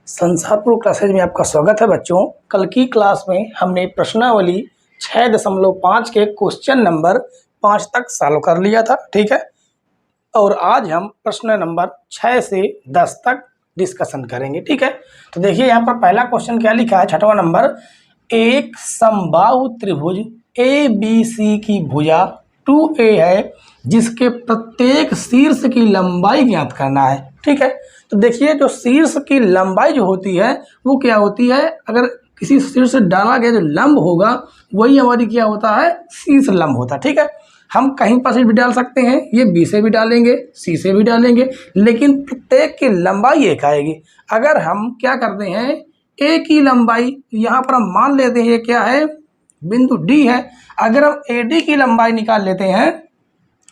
Sansarpur classes में आपका स्वागत है बच्चों। कल की क्लास में हमने प्रश्नावली 6.5 के क्वेश्चन नंबर 5 तक सॉल्व कर लिया था, ठीक है। और आज हम प्रश्न नंबर 6 से 10 तक डिस्कशन करेंगे, ठीक है। तो देखिए यहाँ पर पहला क्वेश्चन क्या लिखा है, 6वां नंबर। एक समबाहु त्रिभुज ABC की भुजा 2A है जिसके प्रत्येक शीर्ष की लंबाई ज्ञात करना है, ठीक है। तो देखिए जो शीर्ष की लंबाई जो होती है वो क्या होती है, अगर किसी शीर्ष से डाला गया जो लंब होगा वही हमारी क्या होता है, शीर्ष लंब होता है, ठीक है। हम कहीं पर से भी डाल सकते हैं, ये B से भी डालेंगे, C से भी डालेंगे, लेकिन प्रत्येक की लंबाई एक आएगी। अगर हम क्या करते हैं, A की लंबाई यहाँ पर हम मान लेते हैं ये क्या है, बिंदु D है। अगर हम AD की लंबाई निकाल लेते हैं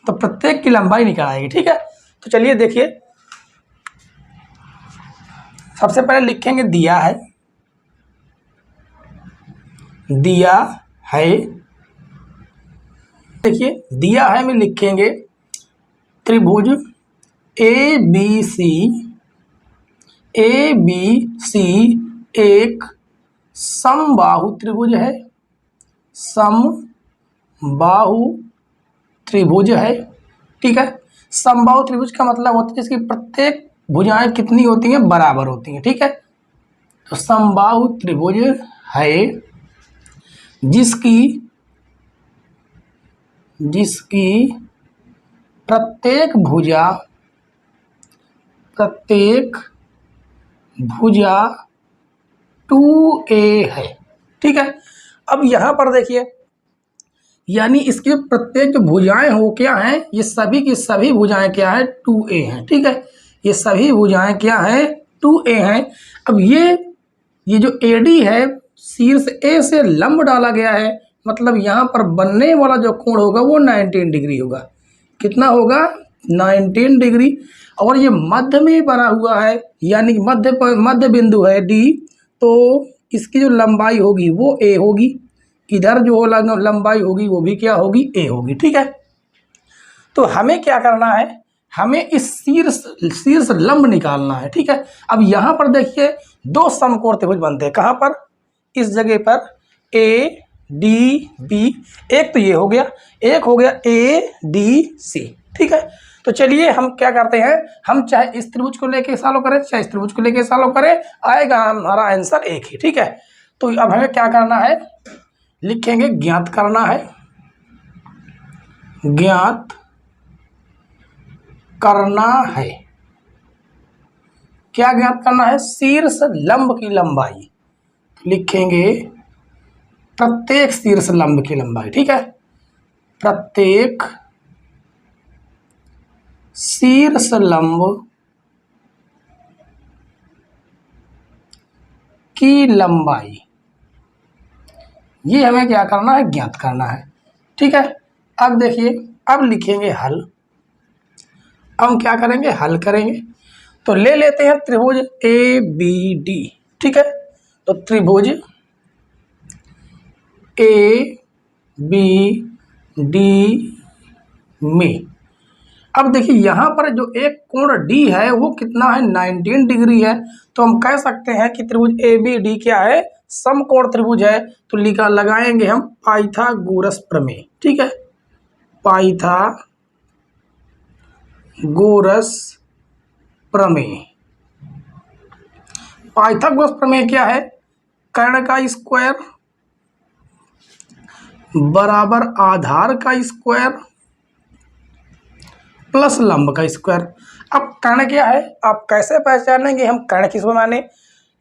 तो प्रत्येक की लंबाई निकल आएगी, ठीक है। तो चलिए देखिए, सबसे पहले लिखेंगे दिया है, दिया है। देखिए दिया है में लिखेंगे त्रिभुज ABC एक समबाहु त्रिभुज है, समबाहु त्रिभुज है, ठीक है। समबाहु त्रिभुज का मतलब होता है इसकी प्रत्येक भुजाएं कितनी होती हैं, बराबर होती हैं, ठीक है। तो समबाहु त्रिभुज है जिसकी प्रत्येक भुजा 2A है, ठीक है। अब यहाँ पर देखिए, यानी इसके प्रत्येक जो भुजाएं हो क्या हैं, ये सभी की सभी भुजाएं क्या है, 2A हैं, ठीक है। ये सभी भुजाएं क्या हैं, 2A हैं। अब ये जो AD है शीर्ष A से लंब डाला गया है, मतलब यहाँ पर बनने वाला जो कोण होगा वो 19 डिग्री होगा। कितना होगा, 19 डिग्री। और ये मध्य में बना हुआ है, यानी मध्य बिंदु है D, तो इसकी जो लंबाई होगी वो A होगी, इधर जो लंबाई होगी वो भी क्या होगी, A होगी, ठीक है। तो हमें क्या करना है, हमें इस शीर्ष लंब निकालना है, ठीक है। अब यहाँ पर देखिए दो समकोण त्रिभुज बनते हैं, कहाँ पर, इस जगह पर ADB। एक तो ये हो गया, एक हो गया ADC, ठीक है। तो चलिए हम क्या करते हैं, हम चाहे इस त्रिभुज को लेके सॉल्व करें चाहे इस त्रिभुज को लेके सॉल्व करें, आएगा हमारा आंसर एक ही, ठीक है। तो अब हमें क्या करना है, लिखेंगे ज्ञात करना है, ज्ञात करना है। क्या ज्ञात करना है, शीर्ष लंब की लंबाई। लिखेंगे प्रत्येक शीर्ष लंब की लंबाई, ठीक है। प्रत्येक शीर्ष लंब की लंबाई, ये हमें क्या करना है, ज्ञात करना है, ठीक है। अब देखिए, अब लिखेंगे हल। हम क्या करेंगे, हल करेंगे। तो ले लेते हैं त्रिभुज ABD, ठीक है। तो त्रिभुज ABD में अब देखिए यहाँ पर जो एक कोण D है वो कितना है, 19 डिग्री है। तो हम कह सकते हैं कि त्रिभुज ABD क्या है, समकोण त्रिभुज है। तो लगाएंगे हम पाइथागोरस प्रमेय, ठीक है। पाइथागोरस प्रमेय। पाइथागोरस प्रमेय क्या है, कर्ण का स्क्वायर बराबर आधार का स्क्वायर प्लस लंब का स्क्वायर। अब कर्ण क्या है, आप कैसे पहचानेंगे हम कर्ण किसको माने,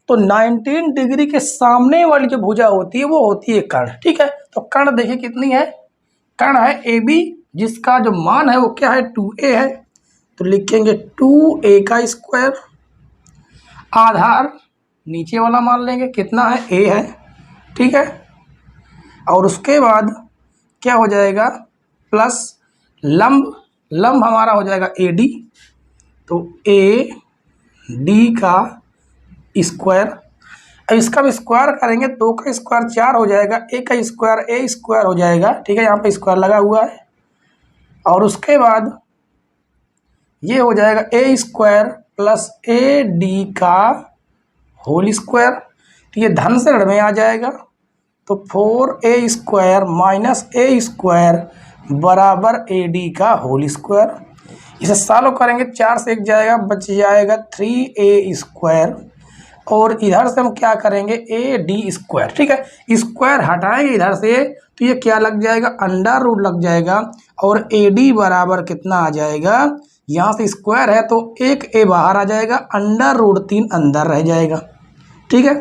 तो 19 डिग्री के सामने वाली जो भुजा होती है वो होती है कर्ण, ठीक है। तो कर्ण देखिए कितनी है, कर्ण है AB जिसका जो मान है वो क्या है, 2A है। तो लिखेंगे 2A का स्क्वायर, आधार नीचे वाला मान लेंगे कितना है, A है, ठीक है। और उसके बाद क्या हो जाएगा, प्लस लंब हमारा हो जाएगा AD। तो AD का स्क्वायर, इसका भी स्क्वायर करेंगे, 2 का स्क्वायर 4 हो जाएगा, A का स्क्वायर A स्क्वायर हो जाएगा, ठीक है। यहाँ पे स्क्वायर लगा हुआ है। और उसके बाद ये हो जाएगा A स्क्वायर प्लस AD का होल स्क्वायर, तो ये धन से ऋण में आ जाएगा, तो 4a square minus a square बराबर AD का होल स्क्वायर। इसे सॉल्व करेंगे, 4 से 1 जाएगा, बच जाएगा 3a स्क्वायर, और इधर से हम क्या करेंगे AD स्क्वायर। ठीक है, स्क्वायर हटाएंगे इधर से तो ये क्या लग जाएगा, अंडर रूट लग जाएगा, और AD बराबर कितना आ जाएगा, यहाँ से स्क्वायर है तो एक a बाहर आ जाएगा, अंडर रूट 3 अंदर रह जाएगा। ठीक है,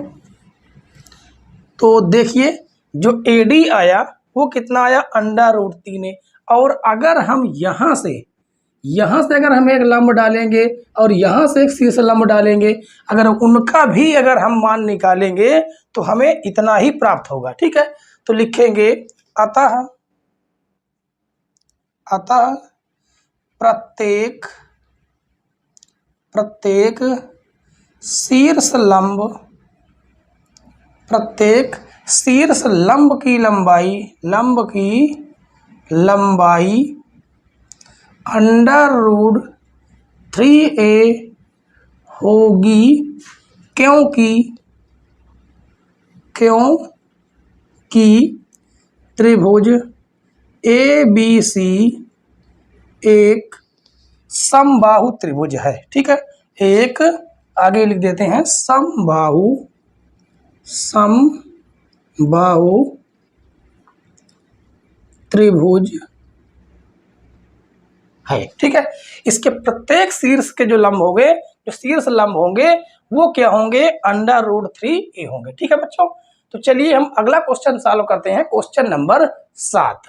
तो देखिए जो AD आया वो कितना आया, अंडर रूट 3 और अगर हम यहाँ से अगर हम एक लंब डालेंगे और यहाँ से एक शीर्ष लंब डालेंगे, अगर उनका भी अगर हम मान निकालेंगे तो हमें इतना ही प्राप्त होगा। ठीक है, तो लिखेंगे अतः प्रत्येक शीर्ष लंब की लंबाई अंडर रूट 3a होगी, क्योंकि त्रिभुज ABC एक समबाहु त्रिभुज है। ठीक है, एक आगे लिख देते हैं समबाहु त्रिभुज है। ठीक है, इसके प्रत्येक शीर्ष के जो लंब होंगे, जो शीर्ष लंब होंगे वो क्या होंगे, अंडर रूट 3a होंगे। ठीक है बच्चों, तो चलिए हम अगला क्वेश्चन सॉल्व करते हैं, क्वेश्चन नंबर 7।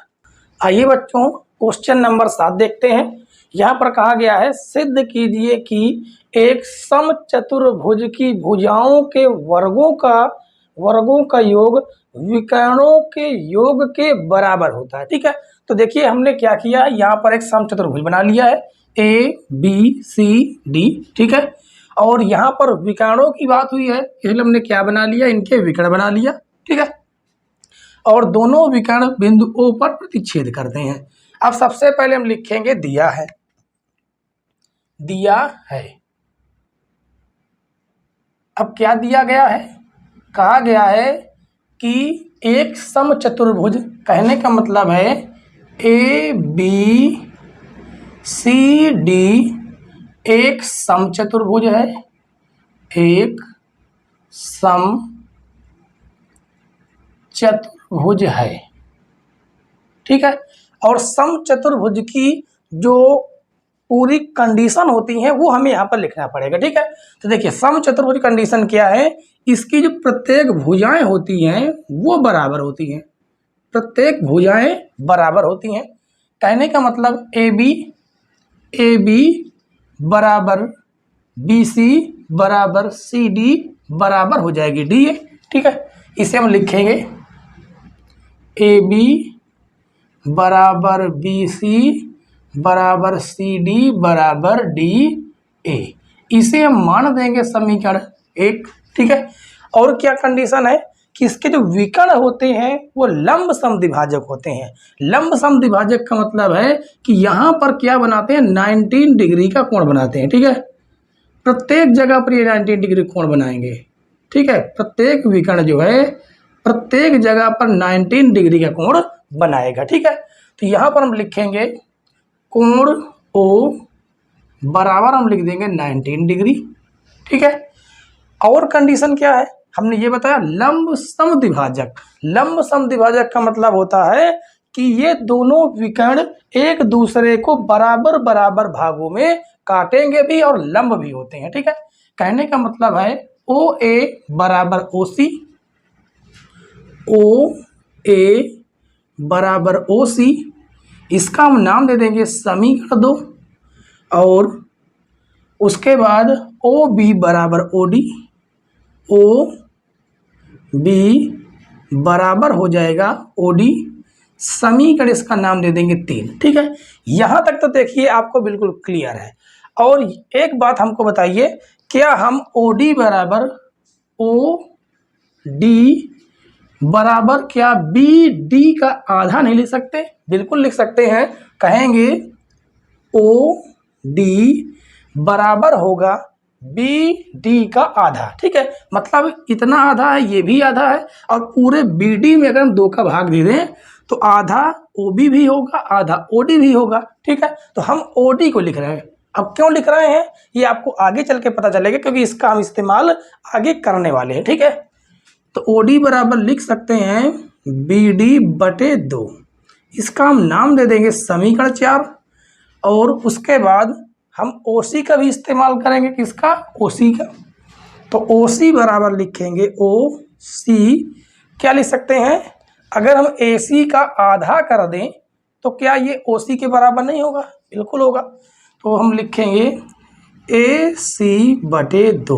आइए बच्चों क्वेश्चन नंबर 7 देखते हैं। यहाँ पर कहा गया है सिद्ध कीजिए कि एक समचतुर्भुज की भुजाओं के वर्गों का योग विकर्णों के योग के बराबर होता है। ठीक है, तो देखिए हमने क्या किया, यहाँ पर एक समचतुर्भुज बना लिया है ABCD। ठीक है, और यहाँ पर विकर्णों की बात हुई है, इसलिए हमने क्या बना लिया, इनके विकर्ण बना लिया। ठीक है, और दोनों विकर्ण बिंदु O पर प्रतिच्छेद करते हैं। अब सबसे पहले हम लिखेंगे दिया है। अब क्या दिया गया है, कहा गया है कि एक समचतुर्भुज, कहने का मतलब है ABCD एक समचतुर्भुज है, एक समचतुर्भुज है। ठीक है, और समचतुर्भुज की जो पूरी कंडीशन होती है वो हमें यहाँ पर लिखना पड़ेगा। ठीक है, तो देखिए समचतुर्भुज कंडीशन क्या है, इसकी जो प्रत्येक भुजाएं होती हैं वो बराबर होती हैं, प्रत्येक भुजाएं बराबर होती हैं। कहने का मतलब AB बराबर BC बराबर CD बराबर हो जाएगी DA। ठीक है, इसे हम लिखेंगे AB बराबर BC बराबर CD बराबर DA, इसे हम मान देंगे समीकरण 1। ठीक है, और क्या कंडीशन है कि इसके जो विकर्ण होते हैं वो लंब समद्विभाजक होते हैं। लंब समद्विभाजक का मतलब है कि यहाँ पर क्या बनाते हैं, 19 डिग्री का कोण बनाते हैं। ठीक है, प्रत्येक जगह पर ये 19 डिग्री कोण बनाएंगे। ठीक है, प्रत्येक विकर्ण जो है प्रत्येक जगह पर 19 डिग्री का कोण बनाएगा। ठीक है, तो यहाँ पर हम लिखेंगे कोण O बराबर हम लिख देंगे 19 डिग्री। ठीक है, और कंडीशन क्या है, हमने ये बताया लंब समद्विभाजक। लंब समद्विभाजक का मतलब होता है कि ये दोनों विकर्ण एक दूसरे को बराबर बराबर भागों में काटेंगे भी और लंब भी होते हैं। ठीक है, कहने का मतलब है OA बराबर OC, OA बराबर OC, इसका हम नाम दे देंगे समीकरण 2, और उसके बाद OB बराबर OD, OB बराबर हो जाएगा OD, समीकरण इसका नाम दे देंगे 3। ठीक है, यहाँ तक तो देखिए आपको बिल्कुल क्लियर है। और एक बात हमको बताइए, क्या हम OD बराबर OD बराबर क्या BD का आधा नहीं लिख सकते? बिल्कुल लिख सकते हैं। कहेंगे OD बराबर होगा बी डी का आधा, ठीक है। मतलब इतना आधा है, ये भी आधा है, और पूरे बी डी में अगर हम 2 का भाग दे दें तो आधा ओबी भी होगा, आधा ओडी भी होगा, ठीक है। तो हम ओडी को लिख रहे हैं। अब क्यों लिख रहे हैं ये आपको आगे चल के पता चलेगा, क्योंकि इसका हम इस्तेमाल आगे करने वाले हैं, ठीक है। तो ओडी बराबर लिख सकते हैं बी डी बटे 2। इसका हम नाम दे देंगे समीकरण 4, और उसके बाद हम ओसी का भी इस्तेमाल करेंगे। किसका? ओसी का। तो ओसी बराबर लिखेंगे ओ सी, क्या लिख सकते हैं? अगर हम एसी का आधा कर दें तो क्या ये ओसी के बराबर नहीं होगा? बिल्कुल होगा। तो हम लिखेंगे ए सी बटे 2।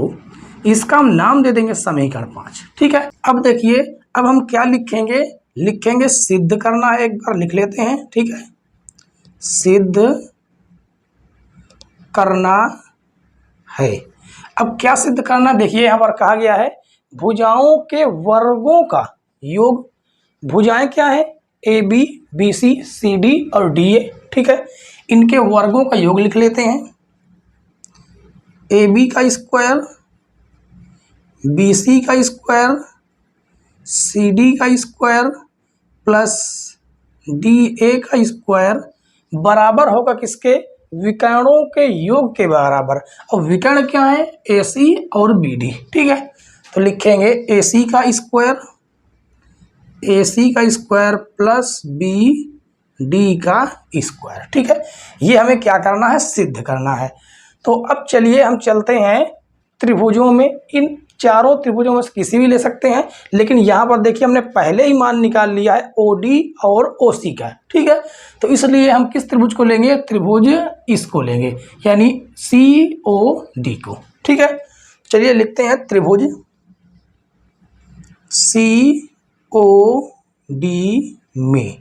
इसका हम नाम दे देंगे समीकरण 5, ठीक है। अब देखिए, अब हम क्या लिखेंगे? लिखेंगे सिद्ध करना है, एक बार लिख लेते हैं, ठीक है। सिद्ध करना है। अब क्या सिद्ध करना? देखिए यहाँ पर कहा गया है भुजाओं के वर्गों का योग। भुजाएं क्या है? A B, B C, C D और डी ए, ठीक है। इनके वर्गों का योग लिख लेते हैं। ए बी का स्क्वायर, बी सी का स्क्वायर, सी डी का स्क्वायर प्लस डी ए का स्क्वायर बराबर होगा किसके? विकर्णों के योग के बराबर। और विकर्ण क्या है? ए सी और बी डी, ठीक है। तो लिखेंगे ए सी का स्क्वायर, ए सी का स्क्वायर प्लस बी डी का स्क्वायर, ठीक है। ये हमें क्या करना है? सिद्ध करना है। तो अब चलिए हम चलते हैं त्रिभुजों में। इन चारों त्रिभुजों में से किसी भी ले सकते हैं, लेकिन यहाँ पर देखिए हमने पहले ही मान निकाल लिया है ओडी और ओसी का, ठीक है। तो इसलिए हम किस त्रिभुज को लेंगे? त्रिभुज इसको लेंगे, यानी सी ओ डी को, ठीक है। चलिए लिखते हैं त्रिभुज सी ओ डी में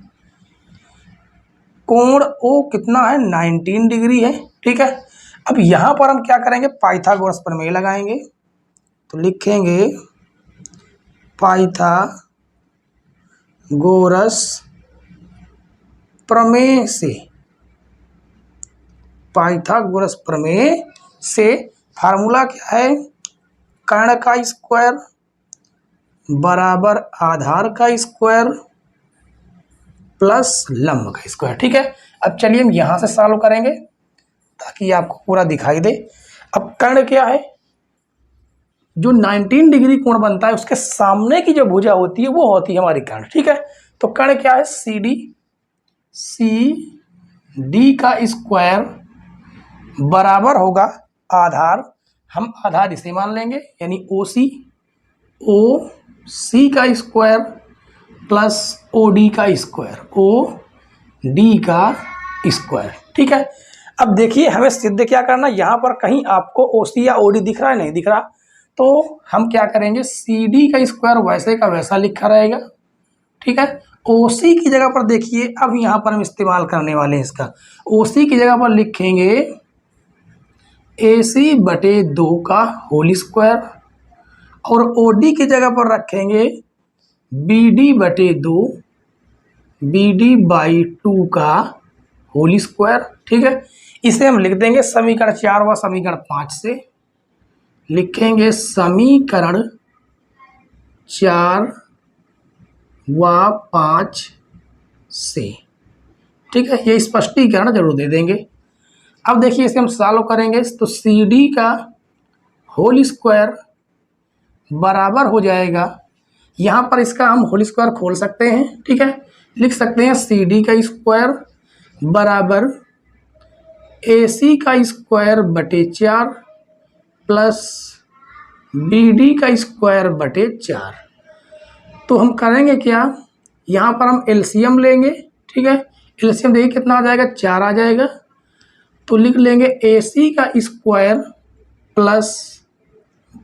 कोण ओ कितना है? 19 डिग्री है, ठीक है। अब यहाँ पर हम क्या करेंगे? पाइथागोरस प्रमेय लगाएंगे। तो लिखेंगे पाइथागोरस प्रमेय से, पाइथागोरस प्रमेय से फार्मूला क्या है? कर्ण का स्क्वायर बराबर आधार का स्क्वायर प्लस लंब का स्क्वायर, ठीक है। अब चलिए हम यहाँ से सॉल्व करेंगे ताकि आपको पूरा दिखाई दे। अब कर्ण क्या है? जो 19 डिग्री कोण बनता है उसके सामने की जो भुजा होती है वो होती है हमारी कर्ण, ठीक है। तो कर्ण क्या है? सी डी, सी डी का स्क्वायर बराबर होगा आधार, हम आधार इसे मान लेंगे, यानी ओ सी, ओ सी का स्क्वायर प्लस ओ डी का स्क्वायर, ओ डी का स्क्वायर, ठीक है। अब देखिए हमें सिद्ध क्या करना, यहाँ पर कहीं आपको ओ सी या ओ डी दिख रहा है? नहीं दिख रहा। तो हम क्या करेंगे? सी डी का स्क्वायर वैसे का वैसा लिखा रहेगा, ठीक है। ओ सी की जगह पर देखिए, अब यहाँ पर हम इस्तेमाल करने वाले हैं इसका। ओ सी की जगह पर लिखेंगे ए सी बटे 2 का होल स्क्वायर, और ओ डी की जगह पर रखेंगे बी डी बटे 2, बी डी बाई 2 का होल स्क्वायर, ठीक है। इसे हम लिख देंगे समीकरण 4 व समीकरण 5 से। लिखेंगे समीकरण 4 व 5 से, ठीक है। ये स्पष्टीकरण जरूर दे देंगे। अब देखिए इसे हम सॉल्व करेंगे तो सी डी का होल स्क्वायर बराबर हो जाएगा, यहाँ पर इसका हम होल स्क्वायर खोल सकते हैं, ठीक है। लिख सकते हैं सी डी का स्क्वायर बराबर ए सी का स्क्वायर बटे 4 प्लस बी डी का स्क्वायर बटे 4। तो हम करेंगे क्या? यहाँ पर हम एलसीएम लेंगे, ठीक है। एलसीएम देखिए कितना आ जाएगा? 4 आ जाएगा। तो लिख लेंगे ए सी का स्क्वायर प्लस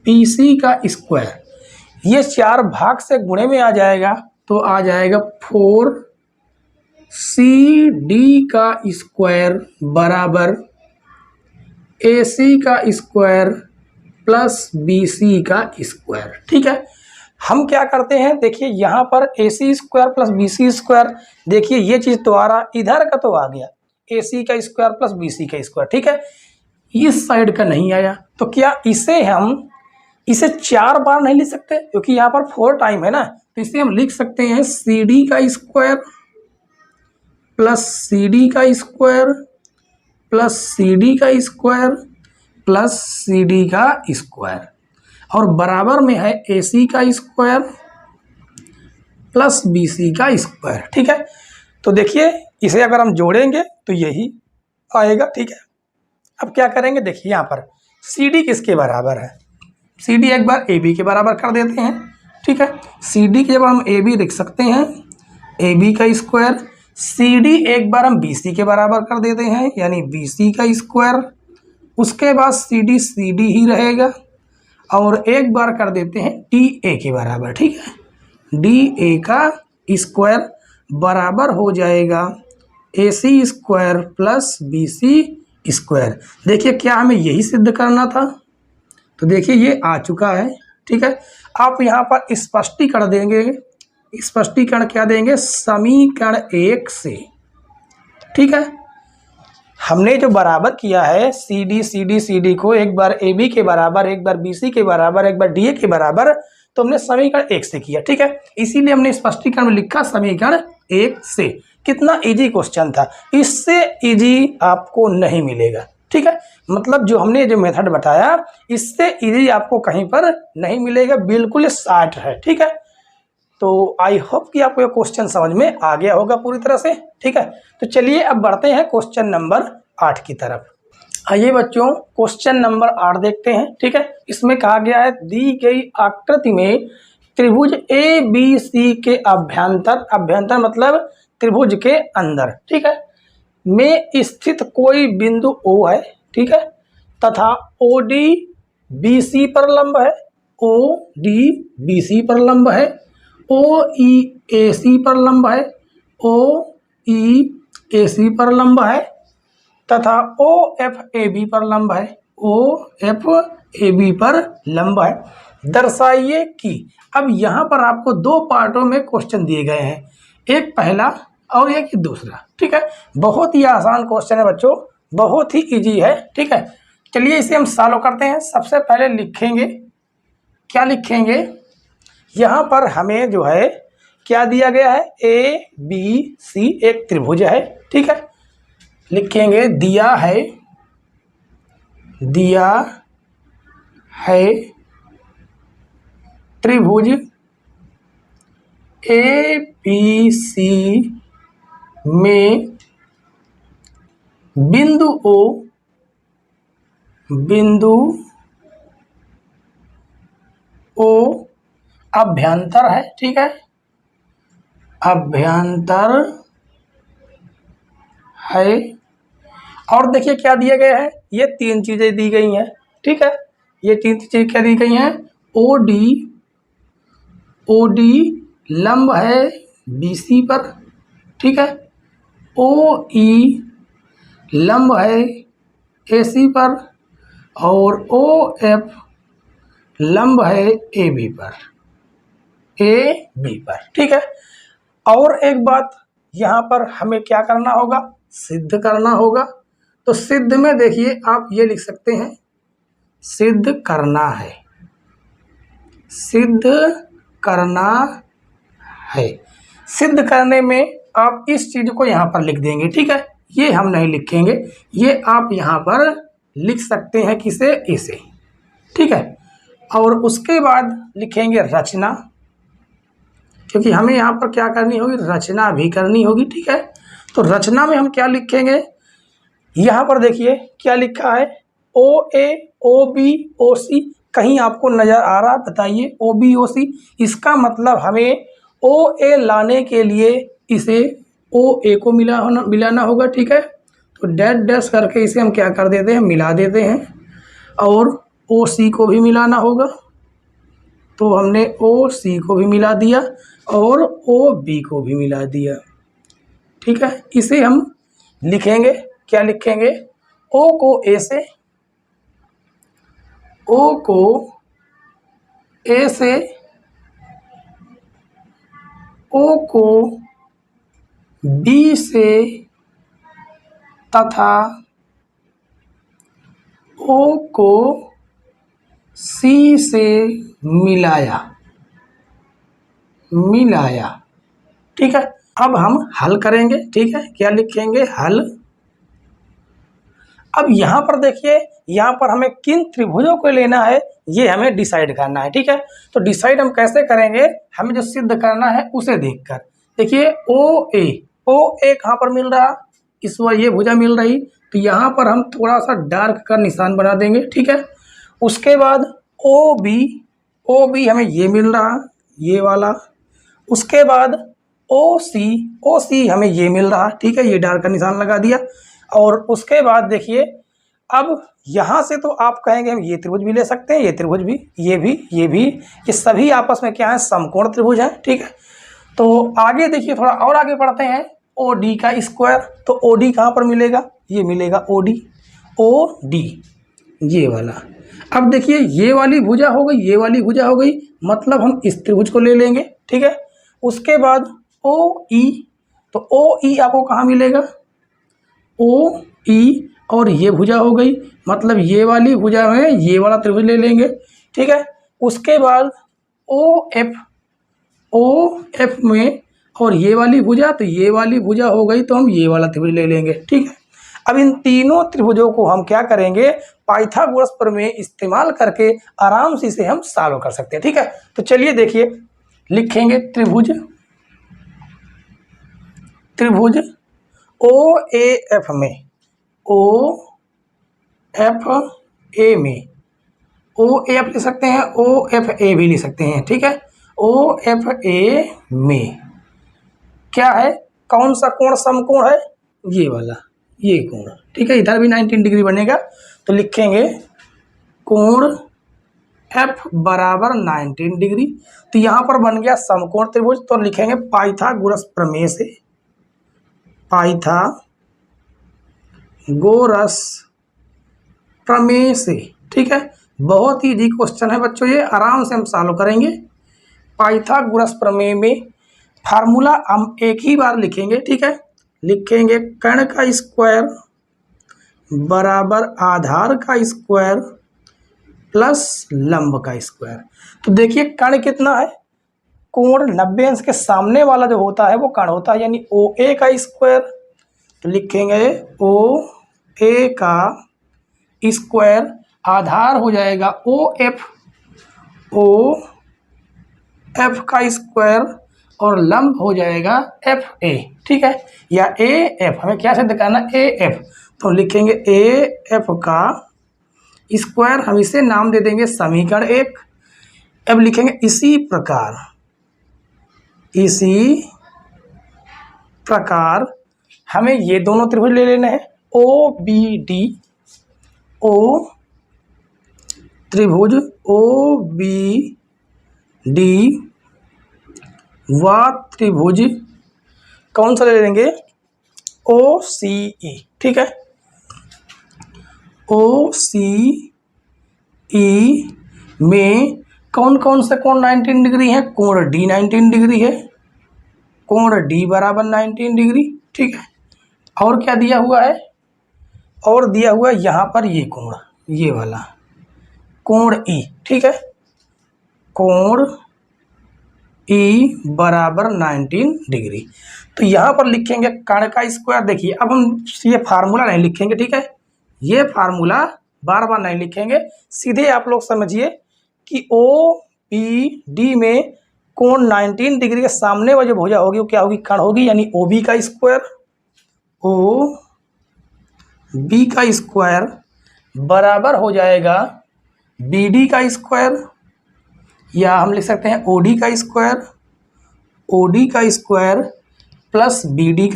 बी सी का स्क्वायर, ये 4 भाग से गुणे में आ जाएगा, तो आ जाएगा 4 सी डी का स्क्वायर बराबर ए सी का स्क्वायर प्लस बी सी का स्क्वायर, ठीक है। हम क्या करते हैं? देखिए यहाँ पर A C square plus B C square, देखिए ये चीज़ तो आ रहा, इधर का तो आ गया ए सी का स्क्वायर प्लस बी सी का स्क्वायर, ठीक है। इस साइड का नहीं आया, तो क्या इसे 4 बार नहीं लिख सकते, क्योंकि यहाँ पर 4 टाइम है ना, तो इसे हम लिख सकते हैं CD का स्क्वायर प्लस CD का स्क्वायर प्लस CD का स्क्वायर प्लस CD का स्क्वायर, और बराबर में है AC का स्क्वायर प्लस BC का स्क्वायर। ठीक है, तो देखिए इसे अगर हम जोड़ेंगे तो यही आएगा। ठीक है, अब क्या करेंगे, देखिए यहाँ पर CD किसके बराबर है, CD एक बार AB के बराबर कर देते हैं। ठीक है, CD के जब हम AB लिख सकते हैं AB का स्क्वायर, CD एक बार हम BC के बराबर कर देते हैं यानी BC का स्क्वायर, उसके बाद CD ही रहेगा, और एक बार कर देते हैं DA के बराबर। ठीक है, DA का स्क्वायर बराबर हो जाएगा AC square plus BC square. देखिए क्या हमें यही सिद्ध करना था, तो देखिए ये आ चुका है। ठीक है, आप यहाँ पर स्पष्टीकरण देंगे, स्पष्टीकरण क्या देंगे, समीकरण 1 से। ठीक है, हमने जो बराबर किया है CD को एक बार AB के बराबर, एक बार BC के बराबर, एक बार DA के बराबर, तो हमने समीकरण 1 से किया। ठीक है, इसीलिए हमने स्पष्टीकरण में लिखा समीकरण 1 से। कितना इजी क्वेश्चन था, इससे इजी आपको नहीं मिलेगा। ठीक है, मतलब जो हमने जो मेथड बताया इससे इजी आपको कहीं पर नहीं मिलेगा, बिल्कुल शार्ट है। ठीक है, तो आई होप कि आपको ये क्वेश्चन समझ में आ गया होगा पूरी तरह से। ठीक है, तो चलिए अब बढ़ते हैं क्वेश्चन नंबर 8 की तरफ। आइए बच्चों क्वेश्चन नंबर 8 देखते हैं। ठीक है, इसमें कहा गया है दी गई आकृति में त्रिभुज ABC के अभ्यंतर मतलब त्रिभुज के अंदर, ठीक है, में स्थित कोई बिंदु O है। ठीक है, तथा OD BC पर लंब है, OD BC पर लंब है, OE AC पर लंब है, OE AC पर लंब है, तथा OF AB पर लंब है, OF AB पर लंब है। दर्शाइए कि, अब यहाँ पर आपको 2 पार्टों में क्वेश्चन दिए गए हैं, एक पहला और एक दूसरा। ठीक है, बहुत ही आसान क्वेश्चन है बच्चों, बहुत ही इजी है। ठीक है, चलिए इसे हम सॉल्व करते हैं। सबसे पहले लिखेंगे, क्या लिखेंगे, यहाँ पर हमें जो है क्या दिया गया है, ABC एक त्रिभुज है। ठीक है, लिखेंगे दिया है त्रिभुज ABC में बिंदु O अभ्यंतर है। ठीक है, अभ्यंतर है, और देखिए क्या दिया गया है, ये 3 चीजें दी गई हैं। ठीक है, ये 3 चीजें क्या दी गई हैं, OD लंब है BC पर। ठीक है, OE लंब है AC पर, और OF लंब है AB पर। ठीक है, और एक बात यहाँ पर हमें क्या करना होगा, सिद्ध करना होगा। तो सिद्ध में देखिए आप ये लिख सकते हैं, सिद्ध करना है, सिद्ध करना है। सिद्ध करने में आप इस चीज को यहाँ पर लिख देंगे। ठीक है, ये हम नहीं लिखेंगे, ये आप यहाँ पर लिख सकते हैं, किसे, इसे। ठीक है, और उसके बाद लिखेंगे रचना, क्योंकि हमें यहाँ पर क्या करनी होगी, रचना भी करनी होगी। ठीक है, तो रचना में हम क्या लिखेंगे, यहाँ पर देखिए क्या लिखा है, OA OB OC, कहीं आपको नजर आ रहा, बताइए, OB OC, इसका मतलब हमें OA लाने के लिए इसे OA को मिलाना होगा। ठीक है, तो डैश डैश करके इसे हम क्या कर देते हैं, मिला देते हैं, और OC को भी मिलाना होगा, तो हमने OC को भी मिला दिया और OB को भी मिला दिया। ठीक है, इसे हम लिखेंगे, क्या लिखेंगे, O को A से, O को A से, O को B से, तथा ओ को सी से मिलाया, ठीक है। अब हम हल करेंगे, ठीक है। क्या लिखेंगे? हल। अब यहाँ पर देखिए, यहाँ पर हमें किन त्रिभुजों को लेना है ये हमें डिसाइड करना है, ठीक है। तो डिसाइड हम कैसे करेंगे? हमें जो सिद्ध करना है उसे देखकर। देखिए ओ ए कहाँ पर मिल रहा? इस बार ये भुजा मिल रही, तो यहाँ पर हम थोड़ा सा डार्क का निशान बना देंगे, ठीक है। उसके बाद ओ बी हमें ये मिल रहा, ये वाला। उसके बाद ओ सी हमें ये मिल रहा, ठीक है, ये डार्क का निशान लगा दिया। और उसके बाद देखिए, अब यहाँ से तो आप कहेंगे हम ये त्रिभुज भी ले सकते हैं, ये त्रिभुज भी, ये भी, ये सभी आपस में क्या है? समकोण त्रिभुज है, ठीक है। तो आगे देखिए, थोड़ा और आगे बढ़ते हैं। ओ डी का स्क्वायर, तो ओ डी कहाँ पर मिलेगा? ये मिलेगा ओ डी, ये वाला। अब देखिए, ये वाली भुजा हो गई, ये वाली भुजा हो गई, मतलब हम इस त्रिभुज को ले लेंगे, ठीक है। उसके बाद ओ ई, तो ओ ई आपको कहाँ मिलेगा? ओ ई, और ये भुजा हो गई, मतलब ये वाली भुजा में ये वाला त्रिभुज ले लेंगे, ठीक है। उसके बाद ओ एफ में, और ये वाली भुजा, तो ये वाली भुजा हो गई, तो हम ये वाला त्रिभुज ले लेंगे, ठीक है। अब इन तीनों त्रिभुजों को हम क्या करेंगे? पाइथागोरस प्रमेय इस्तेमाल करके आराम से इसे हम सॉल्व कर सकते हैं, ठीक है। तो चलिए देखिए, लिखेंगे त्रिभुज ओ ए एफ में, ओ एफ ए में, ओ एफ लिख सकते हैं, ओ एफ ए भी लिख सकते हैं, ठीक है। ओ एफ ए में क्या है? कौन सा कोण समकोण है? ये वाला, ये कोण, ठीक है। इधर भी 19 डिग्री बनेगा, तो लिखेंगे कोण एफ बराबर 19 डिग्री। तो यहाँ पर बन गया समकोण त्रिभुज, तो लिखेंगे पाइथागोरस प्रमेय से, पाइथागोरस प्रमेय से, ठीक है। बहुत ही इजी क्वेश्चन है बच्चों, ये आराम से हम सॉल्व करेंगे। पाइथागोरस प्रमेय में फार्मूला हम एक ही बार लिखेंगे, ठीक है। लिखेंगे कर्ण का स्क्वायर बराबर आधार का स्क्वायर प्लस लंब का स्क्वायर। तो देखिए, कर्ण कितना है? कोण 90 अंश के सामने वाला जो होता है वो कर्ण होता है, यानी ओ ए का स्क्वायर। तो लिखेंगे ओ ए का स्क्वायर, आधार हो जाएगा ओ एफ का स्क्वायर, और लंब हो जाएगा एफ ए, ठीक है। या ए एफ, हमें क्या सिद्ध करना? A F. तो लिखेंगे ए एफ का स्क्वायर, हम इसे नाम दे देंगे समीकरण 1। अब लिखेंगे इसी प्रकार हमें ये दोनों त्रिभुज ले लेने हैं। ओ बी डी, ओ त्रिभुज ओ बी डी व त्रिभुज कौन सा ले लेंगे? ओ सी ई, ठीक है। ओ सी ई में कौन कौन से कोण 19 डिग्री है? कोण डी 19 डिग्री है, कोण डी बराबर 19 डिग्री, ठीक है। और क्या दिया हुआ है? और दिया हुआ है यहाँ पर ये कोण, ये वाला कोण ई, ठीक है। कोण ई बराबर 19 डिग्री। तो यहाँ पर लिखेंगे कर्ण का स्क्वायर। देखिए, अब हम ये फार्मूला नहीं लिखेंगे, ठीक है। ये फार्मूला बार बार नहीं लिखेंगे, सीधे आप लोग समझिए कि ओ बी डी में कोण 19 डिग्री के सामने वाली जो भुजा होगी वो क्या होगी? कर्ण होगी, यानी ओ बी का स्क्वायर, ओ बी का स्क्वायर बराबर हो जाएगा बी डी का स्क्वायर, या हम लिख सकते हैं ओ डी का स्क्वायर प्लस बी डी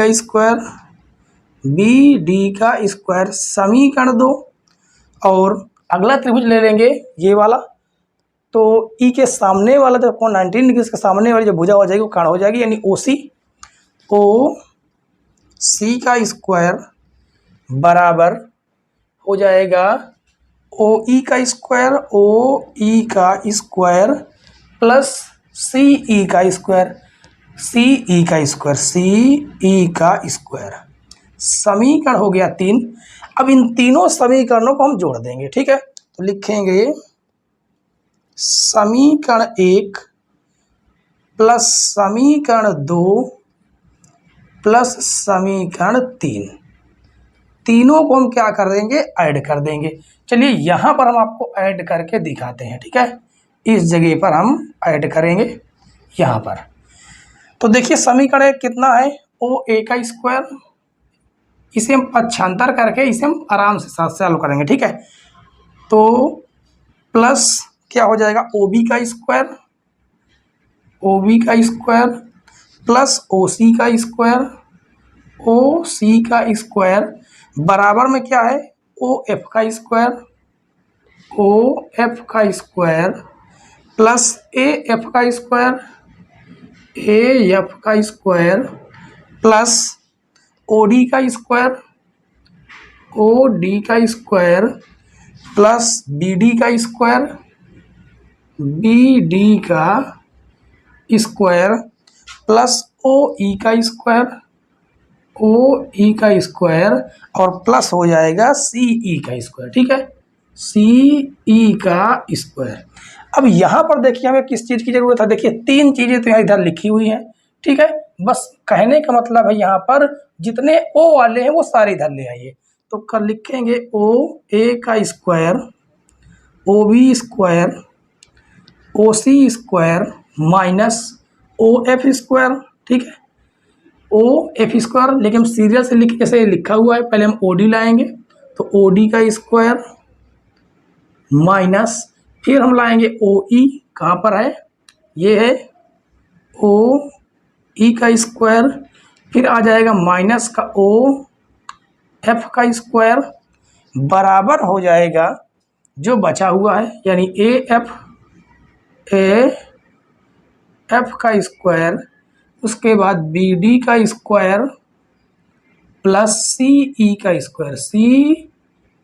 का स्क्वायर, समीकरण 2। और अगला त्रिभुज ले लेंगे ये वाला, तो ई के सामने वाला जो कोण 19 डिग्री के सामने वाली जो भुजा हो जाएगी वो कर्ण हो जाएगी, यानी ओ सी का स्क्वायर बराबर हो जाएगा ओ ई का स्क्वायर प्लस सी ई का स्क्वायर, समीकरण हो गया 3। अब इन तीनों समीकरणों को हम जोड़ देंगे, ठीक है। तो लिखेंगे समीकरण 1 प्लस समीकरण 2 प्लस समीकरण 3, तीनों को हम क्या कर देंगे, ऐड कर देंगे। चलिए यहाँ पर हम आपको ऐड करके दिखाते हैं, ठीक है। इस जगह पर हम ऐड करेंगे यहाँ पर। तो देखिए समीकरण कितना है, ओ ए का स्क्वायर, इसे हम पक्षांतर करके इसे हम आराम से साथ सॉल्व करेंगे, ठीक है। तो प्लस क्या हो जाएगा, ओ बी का स्क्वायर, ओ बी का स्क्वायर प्लस ओ सी का स्क्वायर, ओ सी का स्क्वायर बराबर में क्या है, ओ एफ का स्क्वायर, ओ एफ का स्क्वायर प्लस ए एफ का स्क्वायर, ए एफ का स्क्वायर प्लस ओ डी का स्क्वायर, ओ डी का स्क्वायर प्लस बी डी का स्क्वायर, बी डी का स्क्वायर प्लस ओ ई का स्क्वायर, ओ ई का स्क्वायर और प्लस हो जाएगा सी ई का स्क्वायर, ठीक है, सी ई का स्क्वायर। अब यहाँ पर देखिए हमें किस चीज़ की ज़रूरत है, देखिए तीन चीज़ें तो यहाँ इधर लिखी हुई हैं, ठीक है। बस कहने का मतलब है यहाँ पर जितने ओ वाले हैं वो सारे इधर ले आइए। तो कर लिखेंगे ओ ए का square, O B square, O C square minus O F square, ठीक है, ओ एफ स्क्वायर। लेकिन हम सीरियल से लिख जैसे लिखा हुआ है, पहले हम ओ डी लाएंगे, तो ओ डी का स्क्वायर माइनस फिर हम लाएंगे ओ ई, कहाँ पर है, ये है ओ ई का स्क्वायर, फिर आ जाएगा माइनस का ओ एफ का स्क्वायर बराबर हो जाएगा जो बचा हुआ है यानी ए एफ का स्क्वायर, उसके बाद बी डी का स्क्वायर प्लस सी ई का स्क्वायर, सी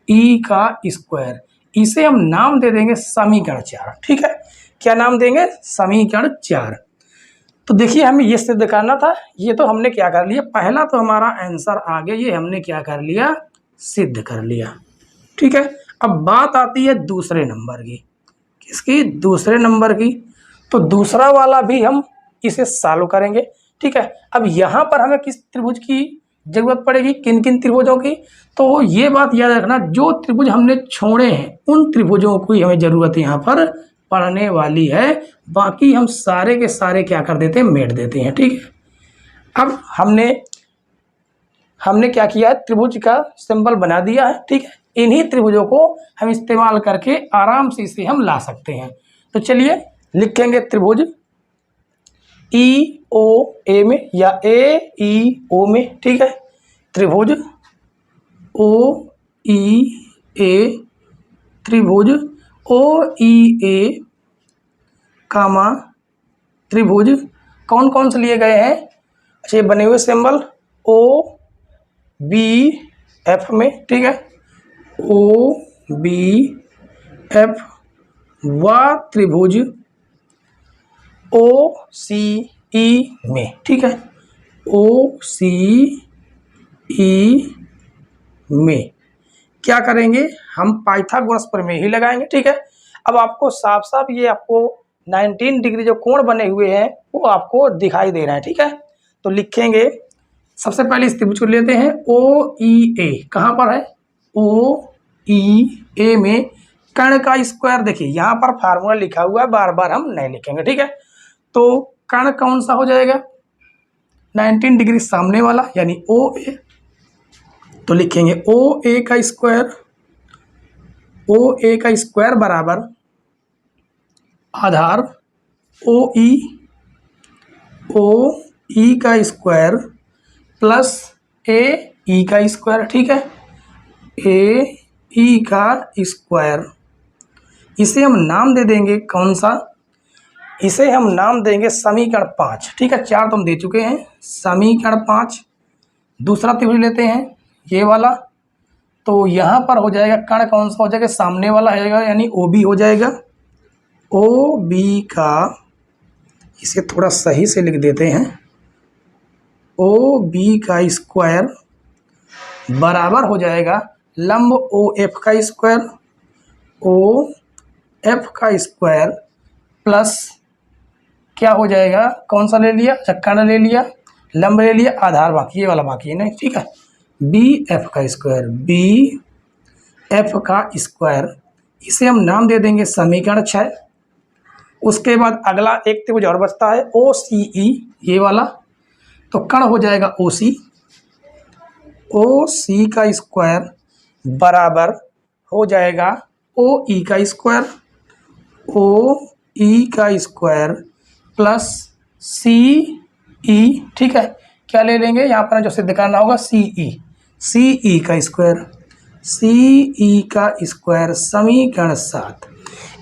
ई का स्क्वायर। इसे हम नाम दे देंगे समीकरण 4, ठीक है। क्या नाम देंगे, समीकरण 4। तो देखिए हमें ये सिद्ध करना था, ये तो हमने क्या कर लिया, पहला तो हमारा आंसर आ गया, ये हमने क्या कर लिया, सिद्ध कर लिया, ठीक है। अब बात आती है दूसरे नंबर की, किसकी, दूसरे नंबर की। तो दूसरा वाला भी हम इसे सॉल्व करेंगे, ठीक है। अब यहाँ पर हमें किस त्रिभुज की जरूरत पड़ेगी, किन किन त्रिभुजों की, तो ये बात याद रखना, जो त्रिभुज हमने छोड़े हैं उन त्रिभुजों की हमें जरूरत यहाँ पर पड़ने वाली है। बाकी हम सारे के सारे क्या कर देते हैं, मेट देते हैं, ठीक है। अब हमने क्या किया है, त्रिभुज का सिंबल बना दिया है, ठीक है। इन्हीं त्रिभुजों को हम इस्तेमाल करके आराम से इसे हम ला सकते हैं। तो चलिए लिखेंगे त्रिभुज ई ओ ए में या ए ई ओ में, ठीक है। त्रिभुज ओ ई ए, त्रिभुज ओ ई ए कामा त्रिभुज कौन कौन से लिए गए हैं, अच्छे बने हुए सिंबल ओ बी एफ में, ठीक है, ओ बी एफ व त्रिभुज ओ सी ई में, ठीक है, ओ सी ई में क्या करेंगे, हम पाइथागोरस प्रमेय ही लगाएंगे, ठीक है। अब आपको साफ साफ ये आपको 19 डिग्री जो कोण बने हुए हैं वो आपको दिखाई दे रहा है, ठीक है। तो लिखेंगे सबसे पहले इस त्रिभुज को लेते हैं ओ ई ए, कहाँ पर है, ओ ई ए में कर्ण का स्क्वायर, देखिए यहाँ पर फार्मूला लिखा हुआ है, बार बार हम नहीं लिखेंगे, ठीक है। तो कर्ण कौन सा हो जाएगा, 19 डिग्री सामने वाला यानी ओ ए। तो लिखेंगे ओ ए का स्क्वायर, ओ ए का स्क्वायर बराबर आधार ओ ई का स्क्वायर प्लस ए ई का स्क्वायर, ठीक है, ए ई का स्क्वायर। इसे हम नाम दे देंगे कौन सा, इसे हम नाम देंगे समीकरण 5, ठीक है। 4 तो हम दे चुके हैं, समीकरण 5। दूसरा त्रिभुज लेते हैं ये वाला, तो यहाँ पर हो जाएगा कर्ण कौन सा हो जाएगा, सामने वाला हो जाएगा यानी ओ बी हो जाएगा, ओ बी का, इसे थोड़ा सही से लिख देते हैं, ओ बी का स्क्वायर बराबर हो जाएगा लंब ओ एफ का स्क्वायर, ओ एफ का स्क्वायर प्लस क्या हो जाएगा, कौन सा ले लिया, कर्ण ले लिया, लंब ले लिया, आधार बाकी, ये वाला बाकी है नहीं, ठीक है। बी एफ का स्क्वायर, बी एफ का स्क्वायर, इसे हम नाम दे देंगे समीकरण 6। उसके बाद अगला एक त्रिभुज और बचता है ओ सी ई, ये वाला, तो कर्ण हो जाएगा ओ सी, ओ सी का स्क्वायर बराबर हो जाएगा ओ ई का स्क्वायर, ओ ई का स्क्वायर प्लस सी ई, ठीक है। क्या ले लेंगे यहाँ पर जो सिद्ध करना होगा, सी ई का स्क्वायर, सी ई का स्क्वायर समीकरण 7।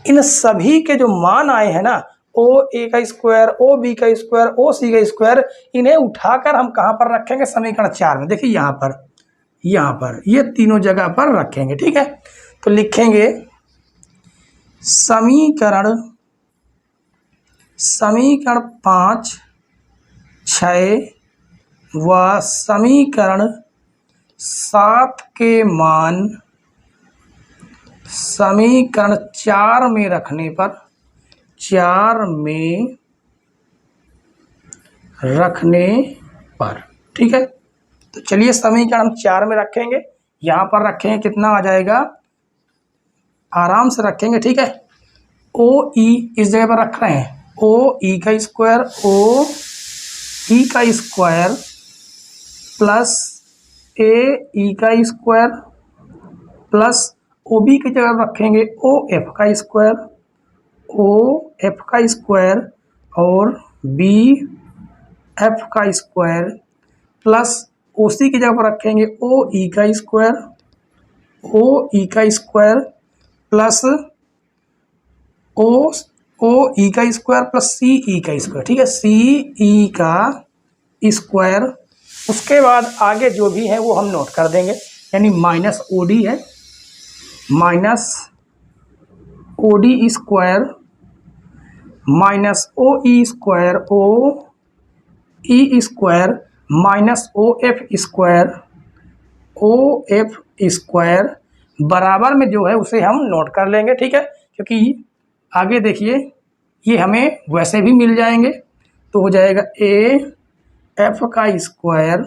इन सभी के जो मान आए हैं ना, ओ ए का स्क्वायर, ओ बी का स्क्वायर, ओ सी का स्क्वायर, इन्हें उठाकर हम कहाँ पर रखेंगे, समीकरण 4 में। देखिए यहाँ पर ये तीनों जगह पर रखेंगे, ठीक है। तो लिखेंगे समीकरण 5, 6 व समीकरण 7 के मान समीकरण 4 में रखने पर, 4 में रखने पर, ठीक है। तो चलिए समीकरण हम 4 में रखेंगे, यहाँ पर रखेंगे, कितना आ जाएगा, आराम से रखेंगे, ठीक है। ओ ई इस जगह पर रख रहे हैं, ओ ई का स्क्वायर, ओ ई का स्क्वायर प्लस ए ई का स्क्वायर प्लस ओ बी की जगह रखेंगे ओ एफ का स्क्वायर, ओ एफ का स्क्वायर और बी एफ का स्क्वायर प्लस ओ सी की जगह पर रखेंगे ओ ई का स्क्वायर, ओ ई का स्क्वायर प्लस ओ ई का स्क्वायर प्लस सी ई का स्क्वायर, ठीक है, सी ई का स्क्वायर। उसके बाद आगे जो भी है वो हम नोट कर देंगे, यानी माइनस ओ डी है, minus O D square minus O E square, O E square minus O F square, O F square बराबर में जो है उसे हम नोट कर लेंगे, ठीक है। क्योंकि आगे देखिए ये हमें वैसे भी मिल जाएंगे, तो हो जाएगा ए एफ का स्क्वायर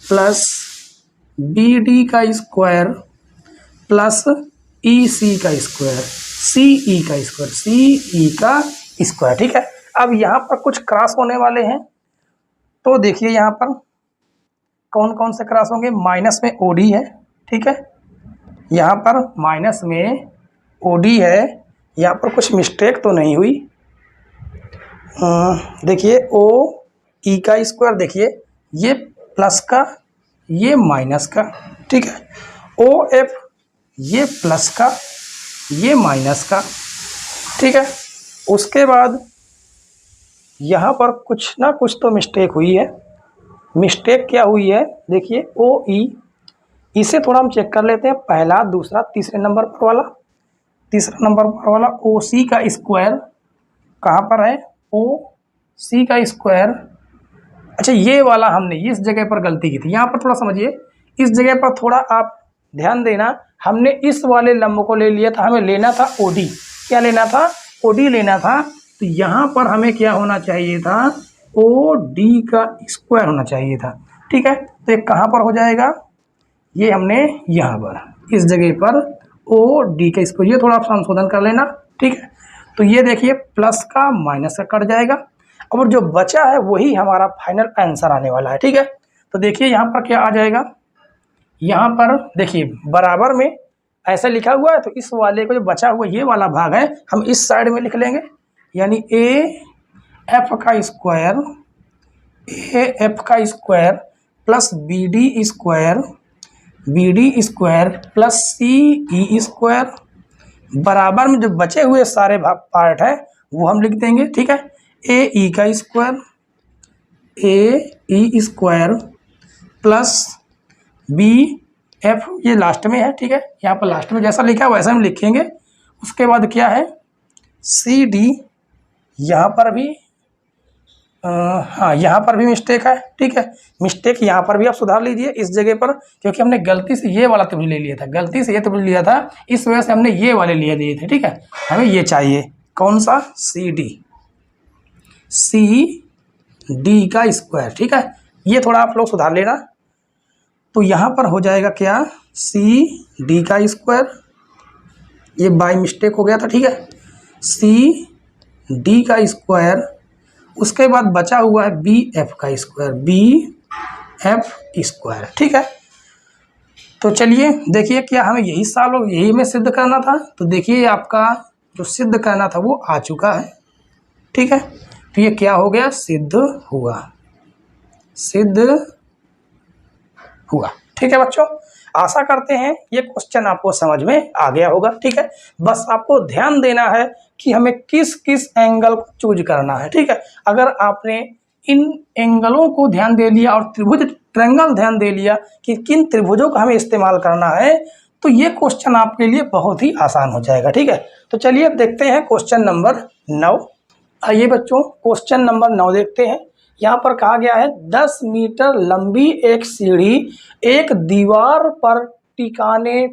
प्लस बी डी का स्क्वायर प्लस ई सी का स्क्वायर, सी ई का स्क्वायर, सी ई का स्क्वायर, ठीक है। अब यहाँ पर कुछ क्रॉस होने वाले हैं, तो देखिए यहाँ पर कौन कौन से क्रॉस होंगे, माइनस में ओ डी है, ठीक है, यहाँ पर माइनस में ओ डी है, यहाँ पर कुछ मिस्टेक तो नहीं हुई। देखिए ओ ई का स्क्वायर, देखिए ये प्लस का, ये माइनस का, ठीक है, ओ एफ ये प्लस का, ये माइनस का, ठीक है। उसके बाद यहाँ पर कुछ ना कुछ तो मिस्टेक हुई है। मिस्टेक क्या हुई है, देखिए ओ ई, इसे थोड़ा हम चेक कर लेते हैं, पहला, दूसरा, तीसरे नंबर पर वाला, तीसरा नंबर पर वाला ओ सी का स्क्वायर कहाँ पर है, ओ सी का स्क्वायर, अच्छा ये वाला हमने इस जगह पर गलती की थी, यहाँ पर थोड़ा समझिए, इस जगह पर थोड़ा आप ध्यान देना, हमने इस वाले लंब को ले लिया था, हमें लेना था ओ डी, क्या लेना था, ओ डी लेना था, तो यहाँ पर हमें क्या होना चाहिए था, ओ डी का स्क्वायर होना चाहिए था, ठीक है। तो ये कहाँ पर हो जाएगा, ये हमने यहाँ पर इस जगह पर ओ डी का स्क्वायर, ये थोड़ा आप संशोधन कर लेना, ठीक है। तो ये देखिए प्लस का माइनस का कट जाएगा, और जो बचा है वही हमारा फाइनल आंसर आने वाला है, ठीक है। तो देखिए यहाँ पर क्या आ जाएगा, यहाँ पर देखिए बराबर में ऐसा लिखा हुआ है, तो इस वाले को जो बचा हुआ ये वाला भाग है हम इस साइड में लिख लेंगे, यानी ए एफ का स्क्वायर, ए एफ का square plus B D square, B D square plus C E square बराबर में जो बचे हुए सारे पार्ट है वो हम लिख देंगे, ठीक है। ए ई का स्क्वायर, ए E square plus B F, ये लास्ट में है, ठीक है, यहाँ पर लास्ट में जैसा लिखा है वैसा हम लिखेंगे। उसके बाद क्या है, सी डी, यहाँ पर भी हाँ, यहाँ पर भी मिस्टेक है, ठीक है। मिस्टेक यहाँ पर भी आप सुधार लीजिए इस जगह पर, क्योंकि हमने गलती से ये वाला त्रिभुज ले लिया था, गलती से ये त्रिभुज लिया था, इस वजह से हमने ये वाले लिए दिए थे, ठीक है। हमें ये चाहिए कौन सा, सी डी का स्क्वायर, ठीक है। ये थोड़ा आप लोग सुधार लेना। तो यहाँ पर हो जाएगा क्या, सी डी का स्क्वायर, ये बाई मिस्टेक हो गया था, ठीक है। सी डी का स्क्वायर, उसके बाद बचा हुआ है बी एफ का स्क्वायर, बी एफ स्क्वायर, ठीक है। तो चलिए देखिए, क्या हमें यही सॉल्व, यही में सिद्ध करना था। तो देखिए आपका जो सिद्ध करना था वो आ चुका है, ठीक है। तो ये क्या हो गया, सिद्ध हुआ, ठीक है बच्चों। आशा करते हैं ये क्वेश्चन आपको समझ में आ गया होगा, ठीक है। बस आपको ध्यान देना है कि हमें किस किस एंगल को चूज करना है, ठीक है। अगर आपने इन एंगलों को ध्यान दे लिया और त्रिभुज ट्रायंगल ध्यान दे लिया कि किन त्रिभुजों का हमें इस्तेमाल करना है, तो ये क्वेश्चन आपके लिए बहुत ही आसान हो जाएगा, ठीक है। तो चलिए अब देखते हैं क्वेश्चन नंबर 9। आइए बच्चों, क्वेश्चन नंबर 9 देखते हैं। यहाँ पर कहा गया है 10 मीटर लंबी एक सीढ़ी एक दीवार पर टिकाने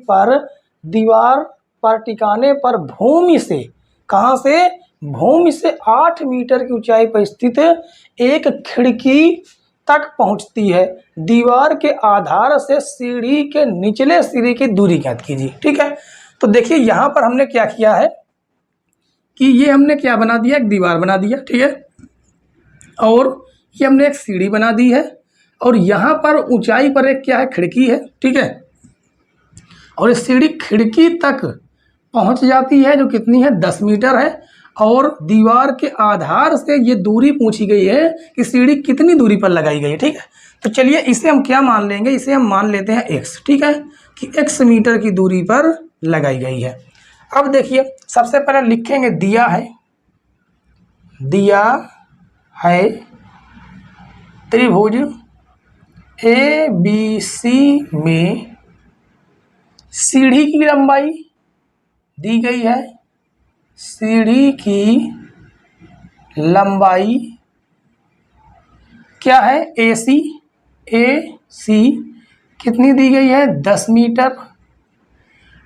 पर भूमि से, कहाँ से, भूमि से 8 मीटर की ऊंचाई पर स्थित एक खिड़की तक पहुंचती है। दीवार के आधार से सीढ़ी के निचले सिरे की दूरी ज्ञात कीजिए, ठीक है। तो देखिए यहाँ पर हमने क्या किया है कि ये हमने क्या बना दिया, एक दीवार बना दिया, ठीक है। और ये हमने एक सीढ़ी बना दी है, और यहाँ पर ऊंचाई पर एक क्या है, खिड़की है, ठीक है। और ये सीढ़ी खिड़की तक पहुँच जाती है, जो कितनी है, 10 मीटर है। और दीवार के आधार से ये दूरी पूछी गई है कि सीढ़ी कितनी दूरी पर लगाई गई है, ठीक है। तो चलिए इसे हम क्या मान लेंगे, इसे हम मान लेते हैं x, ठीक है, कि x मीटर की दूरी पर लगाई गई है। अब देखिए सबसे पहले लिखेंगे, दिया है त्रिभुज ABC में सीढ़ी की लंबाई दी गई है, सीढ़ी की लंबाई क्या है, AC कितनी दी गई है, 10 मीटर।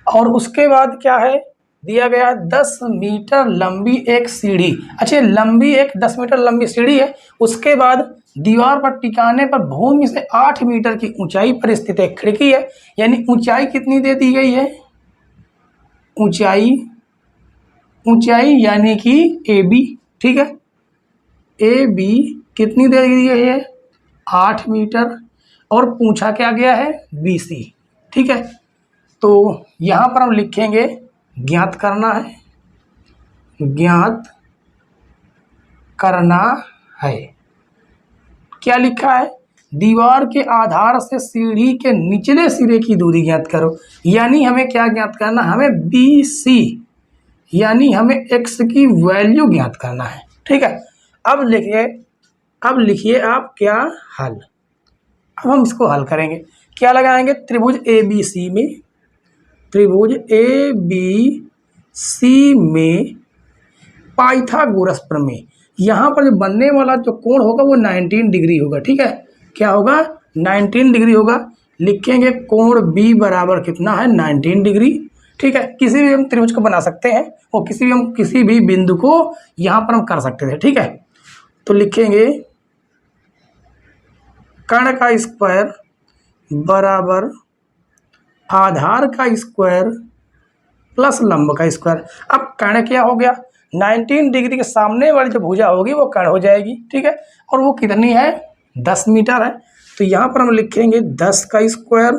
और उसके बाद क्या है, दिया गया है 10 मीटर लंबी एक सीढ़ी। अच्छा, लंबी एक 10 मीटर लंबी सीढ़ी है। उसके बाद दीवार पर टिकाने पर भूमि से 8 मीटर की ऊंचाई पर स्थित एक खिड़की है। यानी ऊंचाई कितनी दे दी गई है, ऊंचाई यानी कि AB, ठीक है। AB कितनी दे दी गई है, 8 मीटर। और पूछा क्या गया है, BC, ठीक है। तो यहाँ पर हम लिखेंगे ज्ञात करना है। क्या लिखा है, दीवार के आधार से सीढ़ी के निचले सिरे की दूरी ज्ञात करो। यानी हमें क्या ज्ञात करना, हमें BC यानी हमें x की वैल्यू ज्ञात करना है, ठीक है। अब लिखिए आप क्या हल। अब हम इसको हल करेंगे, क्या लगाएंगे, त्रिभुज ABC में पाइथागोरस प्रमेय। यहाँ पर जो बनने वाला जो कोण होगा वो 19 डिग्री होगा, ठीक है। क्या होगा, 19 डिग्री होगा। लिखेंगे कोण B बराबर कितना है, 19 डिग्री, ठीक है। किसी भी हम त्रिभुज को बना सकते हैं, और किसी भी बिंदु को यहाँ पर हम कर सकते थे, ठीक है। तो लिखेंगे कर्ण का स्क्वायर बराबर आधार का स्क्वायर प्लस लंब का स्क्वायर। अब कर्ण क्या हो गया, 19 डिग्री के सामने वाली जो भुजा होगी वो कर्ण हो जाएगी, ठीक है। और वो कितनी है, 10 मीटर है। तो यहाँ पर हम लिखेंगे 10 का स्क्वायर,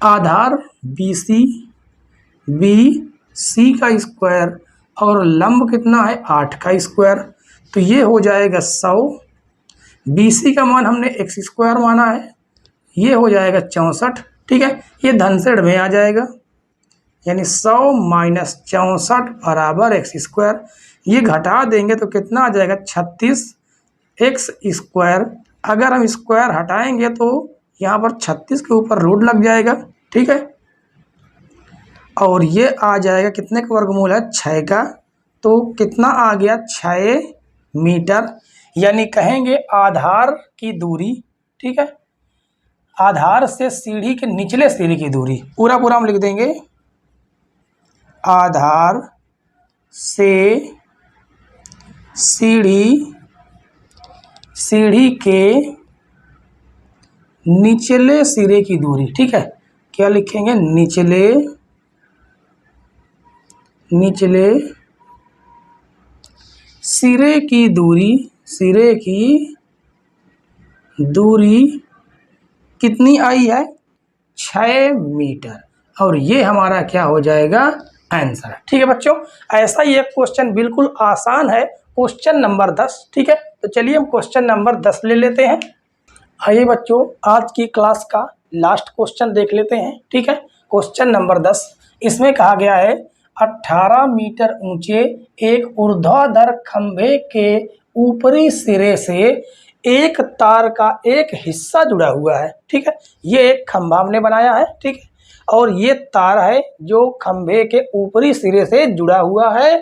आधार BC का स्क्वायर, और लंब कितना है, 8 का स्क्वायर। तो ये हो जाएगा 100। BC का मान हमने x स्क्वायर माना है, ये हो जाएगा 64, ठीक है। ये धन से ऋण में आ जाएगा, यानी 100 माइनस 64 बराबर x स्क्वायर। ये घटा देंगे तो कितना आ जाएगा, 36x स्क्वायर। अगर हम स्क्वायर हटाएंगे तो यहाँ पर 36 के ऊपर रूट लग जाएगा, ठीक है। और ये आ जाएगा कितने का वर्गमूल है, 6 का। तो कितना आ गया, 6 मीटर। यानी कहेंगे आधार की दूरी, ठीक है, आधार से सीढ़ी के निचले सिरे की दूरी, पूरा पूरा हम लिख देंगे, आधार से सीढ़ी के निचले सिरे की दूरी, ठीक है, क्या लिखेंगे, निचले सिरे की दूरी कितनी आई है, 6 मीटर, और ये हमारा क्या हो जाएगा, आंसर। ठीक है बच्चों, ऐसा ही एक क्वेश्चन बिल्कुल आसान है, क्वेश्चन नंबर 10। ठीक है, तो चलिए हम क्वेश्चन नंबर 10 ले लेते हैं। आइए बच्चों, आज की क्लास का लास्ट क्वेश्चन देख लेते हैं। ठीक है, क्वेश्चन नंबर 10, इसमें कहा गया है 18 मीटर ऊंचे एक ऊर्ध्वाधर खंभे के ऊपरी सिरे से एक तार का एक हिस्सा जुड़ा हुआ है। ठीक है, ये एक खंभा हमने बनाया है, ठीक है, और ये तार है जो खंभे के ऊपरी सिरे से जुड़ा हुआ है,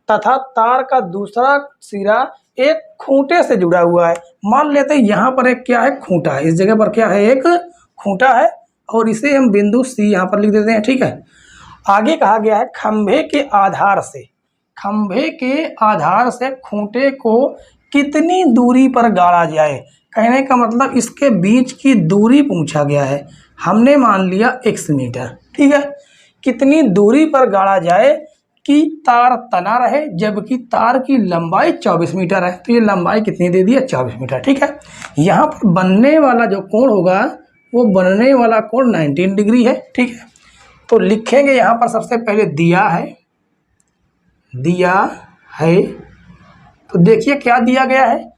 तथा तार का दूसरा सिरा एक खूंटे से जुड़ा हुआ है। मान लेते हैं यहाँ पर एक क्या है, खूंटा है, इस जगह पर क्या है, एक खूंटा है, और इसे हम बिंदु सी यहाँ पर लिख देते हैं। ठीक है, आगे कहा गया है खंभे के आधार से खूंटे को कितनी दूरी पर गाड़ा जाए। कहने का मतलब इसके बीच की दूरी पूछा गया है, हमने मान लिया x मीटर। ठीक है, कितनी दूरी पर गाड़ा जाए कि तार तना रहे, जबकि तार की लंबाई 24 मीटर है, तो ये लंबाई कितनी दे दी है, 24 मीटर। ठीक है, यहाँ पर बनने वाला जो कोण होगा वो बनने वाला कोण 19 डिग्री है। ठीक है, तो लिखेंगे यहाँ पर सबसे पहले दिया है, तो देखिए क्या दिया गया है,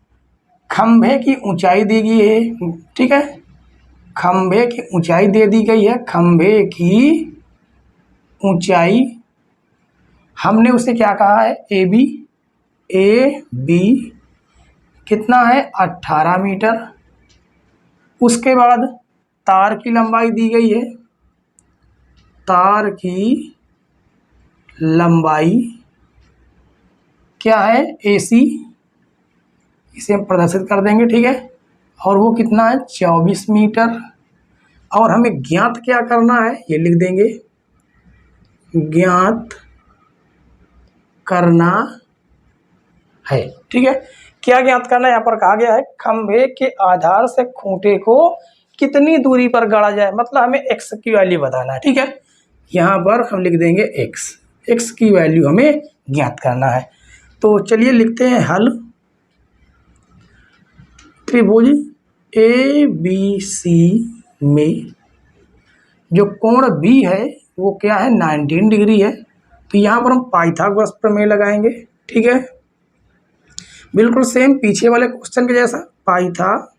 खंभे की ऊंचाई दी गई है। ठीक है, खंभे की ऊंचाई दे दी गई है, खंभे की ऊंचाई हमने उसे क्या कहा है, ए बी कितना है, 18 मीटर। उसके बाद तार की लंबाई दी गई है, तार की लंबाई क्या है, AC, इसे हम प्रदर्शित कर देंगे। ठीक है, और वो कितना है, 24 मीटर। और हमें ज्ञात क्या करना है, ये लिख देंगे, ज्ञात करना है। ठीक है, क्या ज्ञात करना है, यहाँ पर कहा गया है खंभे के आधार से खूंटे को कितनी दूरी पर गाड़ा जाए, मतलब हमें x की वैल्यू बताना है। ठीक है, यहाँ पर हम लिख देंगे x की वैल्यू हमें ज्ञात करना है। तो चलिए लिखते हैं हल। त्रिभुज ABC में जो कोण B है वो क्या है, 19 डिग्री है, तो यहाँ पर हम पाइथागोरस प्रमेय लगाएंगे। ठीक है, बिल्कुल सेम पीछे वाले क्वेश्चन के जैसा, पाइथागोरस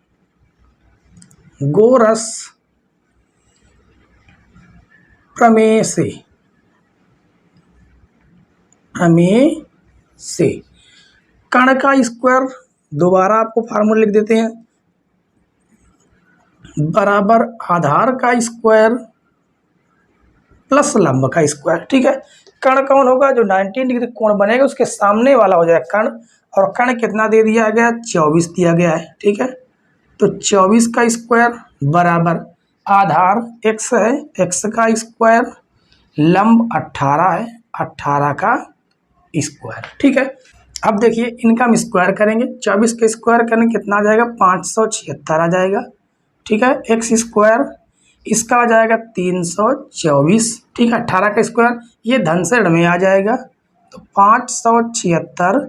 प्रमेय से कण का स्क्वायर, दोबारा आपको फार्मूला लिख देते हैं, बराबर आधार का स्क्वायर प्लस लंब का स्क्वायर। ठीक है, कण कौन होगा, जो 19 डिग्री कोण बनेगा उसके सामने वाला हो जाएगा कण, और कण कितना दे दिया गया, 24 दिया गया है। ठीक है, तो 24 का स्क्वायर बराबर आधार x है, x का स्क्वायर, लंब 18 है, 18 का स्क्वायर। ठीक है, अब देखिए इनका हम स्क्वायर करेंगे, 24 के स्क्वायर करने कितना आ जाएगा, 576 आ जाएगा। ठीक है, x स्क्वायर इसका आ जाएगा 324। ठीक है, 18 का स्क्वायर ये धन से ऋण में आ जाएगा, तो 576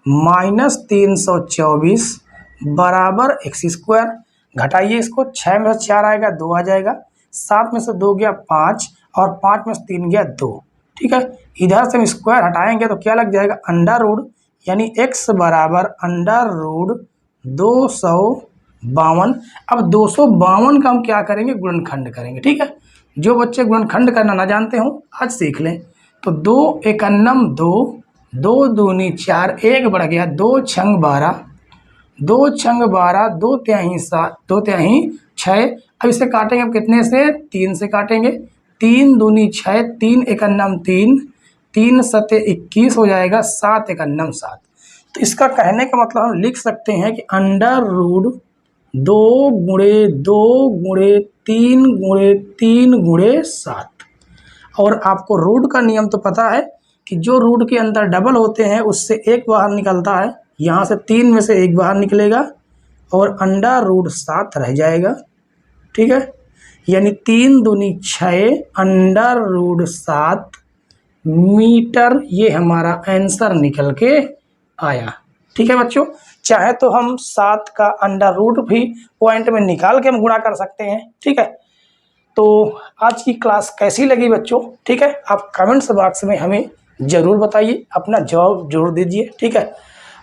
माइनस 324 बराबर x स्क्वायर। घटाइए इसको, 6 में से 4 आएगा, 2 आ जाएगा, 7 में से 2 गया 5, और 5 में से 3 गया 2। ठीक है, इधर से हम स्क्वायर हटाएंगे तो क्या लग जाएगा, अंडर रूट, यानी x बराबर अंडर रूट 252। अब 252 का हम क्या करेंगे, गुणनखंड करेंगे। ठीक है, जो बच्चे गुणनखंड करना ना जानते हो आज सीख लें। तो 2 एकन्नम 2, 2 दूनी 4, 1 बढ़ गया, 2 छंग 12, 2 छंग 12, 2 तिहाई 7, 2 तिहाई 6। अब इसे काटेंगे कितने से, 3 से काटेंगे, 3 दूनी 6, 3 एकन्नम 3, 3 सते 21 हो जाएगा, 7 एकन्नम 7। तो इसका कहने का मतलब हम लिख सकते हैं कि अंडर रूट 2 गुणे 2 गुणे 3 गुणे 3 गुणे 7। और आपको रूट का नियम तो पता है कि जो रूट के अंदर डबल होते हैं उससे एक बाहर निकलता है, यहाँ से 3 में से एक बाहर निकलेगा और अंडर रूट 7 रह जाएगा। ठीक है, यानी 3 दूनी 6 अंडर रूट 7 मीटर, ये हमारा आंसर निकल के आया। ठीक है बच्चों, चाहे तो हम 7 का अंडर रूट भी पॉइंट में निकाल के हम गुणा कर सकते हैं। ठीक है, तो आज की क्लास कैसी लगी बच्चों? ठीक है, आप कमेंट्स बॉक्स में हमें ज़रूर बताइए, अपना जवाब जरूर दीजिए। ठीक है,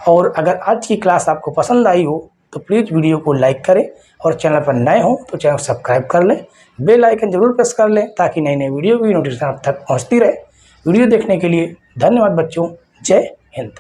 और अगर आज की क्लास आपको पसंद आई हो तो प्लीज़ वीडियो को लाइक करें और चैनल पर नए हो तो चैनल सब्सक्राइब कर लें, बेल आइकन जरूर प्रेस कर लें ताकि नई नई वीडियो की नोटिफिकेशन आप तक पहुँचती रहे। वीडियो देखने के लिए धन्यवाद बच्चों। जय हिंद।